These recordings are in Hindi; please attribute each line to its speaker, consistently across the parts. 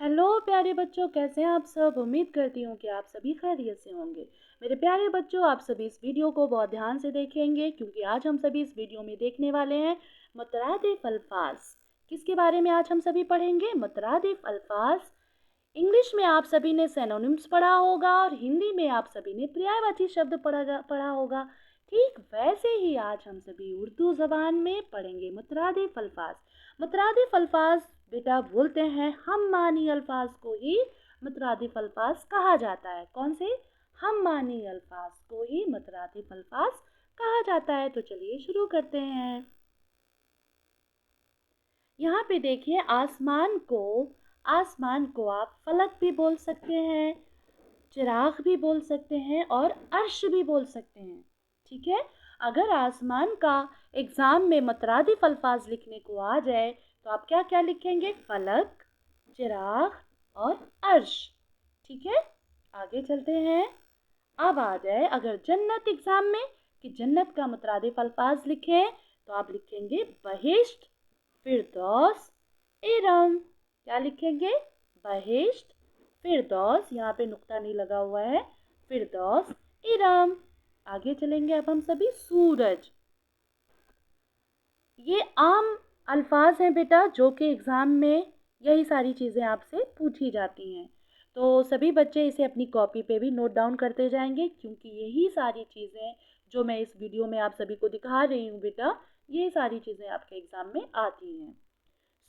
Speaker 1: हेलो प्यारे बच्चों, कैसे हैं आप सब। उम्मीद करती हूँ कि आप सभी खैरियत से होंगे। मेरे प्यारे बच्चों, आप सभी इस वीडियो को बहुत ध्यान से देखेंगे क्योंकि आज हम सभी इस वीडियो में देखने वाले हैं मुतरादिफ अल्फाज। किसके बारे में आज हम सभी पढ़ेंगे? मुतरादिफ अल्फाज। इंग्लिश में आप सभी ने सिनोनिम्स पढ़ा होगा और हिंदी में आप सभी ने पर्यायवाची शब्द पढ़ा होगा। ठीक वैसे ही आज हम सभी उर्दू ज़बान में पढ़ेंगे मुतरादिफ अल्फाज। मुतरादिफ अल्फाज बेटा बोलते हैं हम मानी अल्फाज को ही मुतरादिफ अल्फाज कहा जाता है। कौन से? हम मानी अल्फाज को ही मुतरादिफ अल्फाज कहा जाता है। तो चलिए शुरू करते हैं। यहाँ पे देखिए आसमान को आप फलक भी बोल सकते हैं, चिराग भी बोल सकते हैं और अर्श भी बोल सकते हैं। ठीक है। अगर आसमान का एग्जाम में मुतरादिफ अल्फाज लिखने को आ जाए तो आप क्या क्या लिखेंगे? फलक, चिराग और अर्श। ठीक है, आगे चलते हैं। अब आ जाए अगर जन्नत एग्जाम में कि जन्नत का मुतरादिफ अल्फाज लिखें तो आप लिखेंगे बहिश्त, फिरदौस, इरम। क्या लिखेंगे? बहिश्त, फिरदौस, यहाँ पे नुक्ता नहीं लगा हुआ है, फिरदौस, इरम। आगे चलेंगे अब हम सभी। सूरज, ये आम अल्फाज हैं बेटा जो कि एग्ज़ाम में यही सारी चीज़ें आपसे पूछी जाती हैं। तो सभी बच्चे इसे अपनी कॉपी पे भी नोट डाउन करते जाएंगे क्योंकि यही सारी चीज़ें जो मैं इस वीडियो में आप सभी को दिखा रही हूँ बेटा, ये सारी चीज़ें आपके एग्ज़ाम में आती हैं।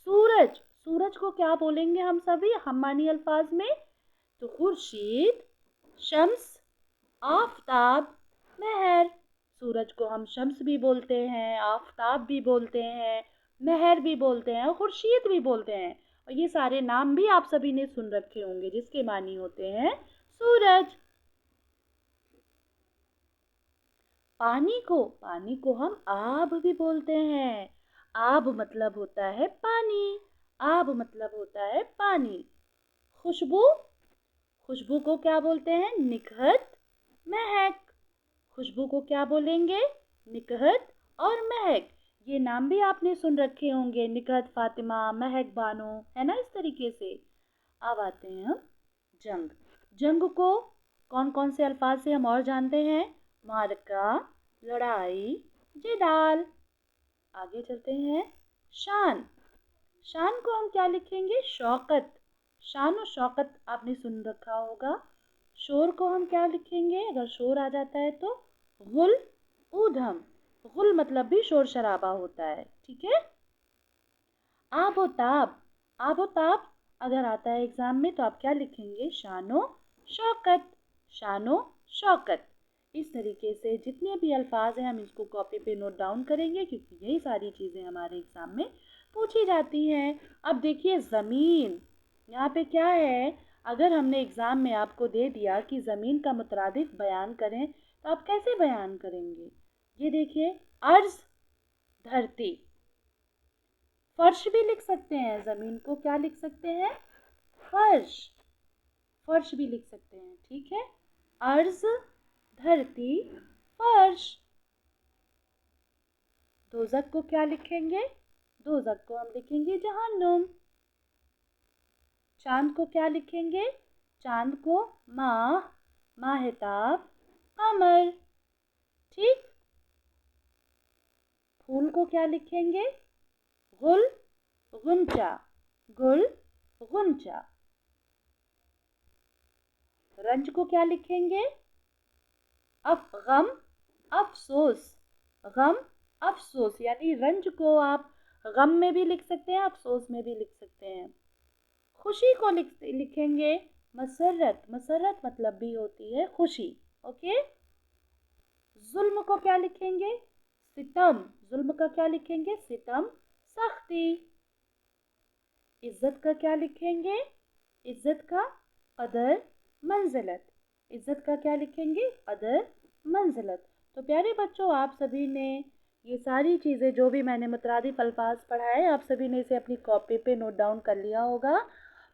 Speaker 1: सूरज, सूरज को क्या बोलेंगे हम सभी हमानी अल्फाज में? तो खुर्शीद, शम्स, आफताब, महर। सूरज को हम शम्स भी बोलते हैं, आफताब भी बोलते हैं, महर भी बोलते हैं और खुर्शीद भी बोलते हैं। और ये सारे नाम भी आप सभी ने सुन रखे होंगे जिसके मानी होते हैं सूरज। पानी को हम आब भी बोलते हैं। आब मतलब होता है पानी, आब मतलब होता है पानी। खुशबू, खुशबू को क्या बोलते हैं? निकहत, महक। खुशबू को क्या बोलेंगे? निकहत और महक। ये नाम भी आपने सुन रखे होंगे, निकहत फातिमा, महक बानो, है ना, इस तरीके से। अब आते हैं हम जंग। जंग को कौन कौन से अल्फाज से हम और जानते हैं? मारका, लड़ाई, जिदाल। आगे चलते हैं। शान, शान को हम क्या लिखेंगे? शौकत। शान और शौकत आपने सुन रखा होगा। शोर को हम क्या लिखेंगे अगर शोर आ जाता है तो? गुल, ऊधम। गुल मतलब भी शोर शराबा होता है। ठीक है। आबोताब, आबोताब अगर आता है एग्जाम में तो आप क्या लिखेंगे? शानो शौकत, शानो शौकत। इस तरीके से जितने भी अल्फाज हैं हम इसको कॉपी पे नोट डाउन करेंगे क्योंकि यही सारी चीज़ें हमारे एग्ज़ाम में पूछी जाती हैं। अब देखिए ज़मीन, यहाँ पे क्या है? अगर हमने एग्ज़ाम में आपको दे दिया कि ज़मीन का मुतरादिफ बयान करें तो आप कैसे बयान करेंगे? ये देखिए, अर्ज़, धरती। फर्श भी लिख सकते हैं, ज़मीन को क्या लिख सकते हैं? फर्श, फर्श भी लिख सकते हैं। ठीक है। अर्ज़, धरती, फर्श। दोज़ख को क्या लिखेंगे? दोज़ख को हम लिखेंगे जहन्नुम। चांद को क्या लिखेंगे? चांद को माह, माहिताब, कमर। ठीक। फूल को क्या लिखेंगे? गुल, गुंचा, गुल, गुंचा। रंज को क्या लिखेंगे? गम, अफसोस, गम, अफसोस। यानी रंज को आप गम में भी लिख सकते हैं, अफसोस में भी लिख सकते हैं। खुशी को लिखेंगे मसरत, मसरत मतलब भी होती है खुशी। ओके। जुल्म को क्या लिखेंगे? सितम, जुल्म का क्या लिखेंगे? सितम, सख्ती। इज्जत का क्या लिखेंगे? इज्जत का कदर, मंजिलत। इज्जत का क्या लिखेंगे? कदर, मंजिलत। तो प्यारे बच्चों, आप सभी ने ये सारी चीज़ें जो भी मैंने मुतरादिफ अल्फाज पढ़ाए आप सभी ने इसे अपनी कॉपी पे नोट डाउन कर लिया होगा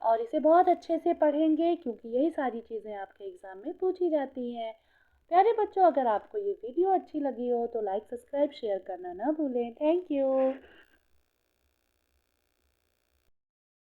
Speaker 1: और इसे बहुत अच्छे से पढ़ेंगे क्योंकि यही सारी चीज़ें आपके एग्ज़ाम में पूछी जाती हैं। प्यारे बच्चों, अगर आपको ये वीडियो अच्छी लगी हो तो लाइक, सब्सक्राइब, शेयर करना ना भूलें। Thank you.